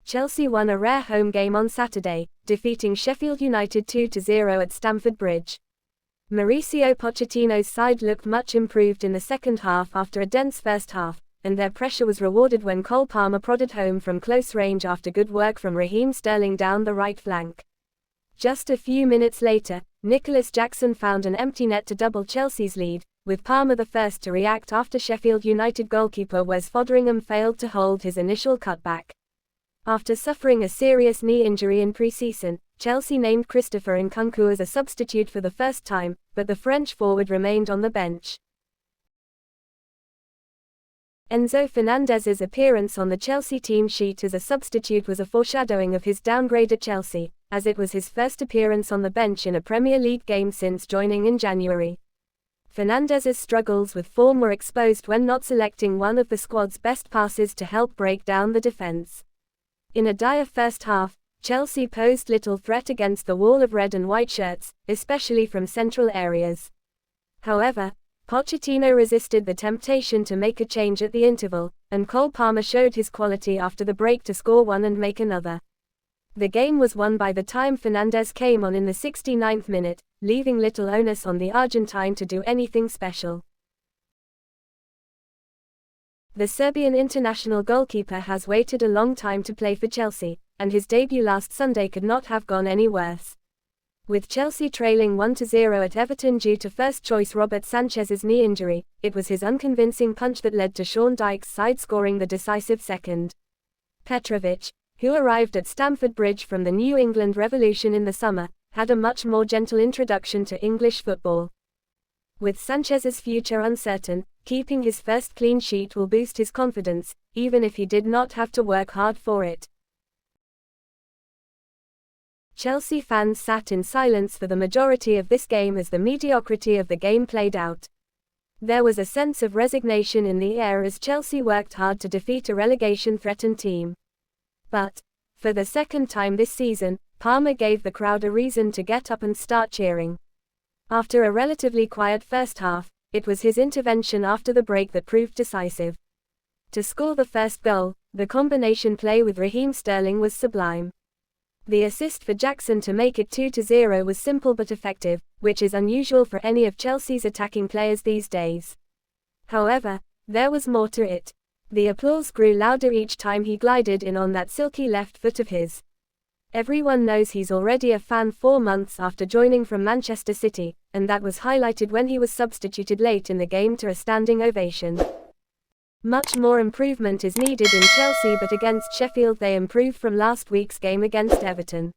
Chelsea won a rare home game on Saturday, defeating Sheffield United 2-0 at Stamford Bridge. Mauricio Pochettino's side looked much improved in the second half after a dense first half, and their pressure was rewarded when Cole Palmer prodded home from close range after good work from Raheem Sterling down the right flank. Just a few minutes later, Nicholas Jackson found an empty net to double Chelsea's lead, with Palmer the first to react after Sheffield United goalkeeper Wes Foderingham failed to hold his initial cutback. After suffering a serious knee injury in pre-season, Chelsea named Christopher Nkunku as a substitute for the first time, but the French forward remained on the bench. Enzo Fernandez's appearance on the Chelsea team sheet as a substitute was a foreshadowing of his downgrade at Chelsea, as it was his first appearance on the bench in a Premier League game since joining in January. Fernandez's struggles with form were exposed when not selecting one of the squad's best passes to help break down the defense. In a dire first half, Chelsea posed little threat against the wall of red and white shirts, especially from central areas. However, Pochettino resisted the temptation to make a change at the interval, and Cole Palmer showed his quality after the break to score one and make another. The game was won by the time Fernandez came on in the 69th minute, leaving little onus on the Argentine to do anything special. The Serbian international goalkeeper has waited a long time to play for Chelsea, and his debut last Sunday could not have gone any worse. With Chelsea trailing 1-0 at Everton due to first-choice Robert Sanchez's knee injury, it was his unconvincing punch that led to Sean Dyche's side scoring the decisive second. Petrovic, who arrived at Stamford Bridge from the New England Revolution in the summer, had a much more gentle introduction to English football. With Sanchez's future uncertain, keeping his first clean sheet will boost his confidence, even if he did not have to work hard for it. Chelsea fans sat in silence for the majority of this game as the mediocrity of the game played out. There was a sense of resignation in the air as Chelsea worked hard to defeat a relegation-threatened team. But, for the second time this season, Palmer gave the crowd a reason to get up and start cheering. After a relatively quiet first half, it was his intervention after the break that proved decisive. To score the first goal, the combination play with Raheem Sterling was sublime. The assist for Jackson to make it 2-0 was simple but effective, which is unusual for any of Chelsea's attacking players these days. However, there was more to it. The applause grew louder each time he glided in on that silky left foot of his. Everyone knows he's already a fan 4 months after joining from Manchester City, and that was highlighted when he was substituted late in the game to a standing ovation. Much more improvement is needed in Chelsea, but against Sheffield they improved from last week's game against Everton.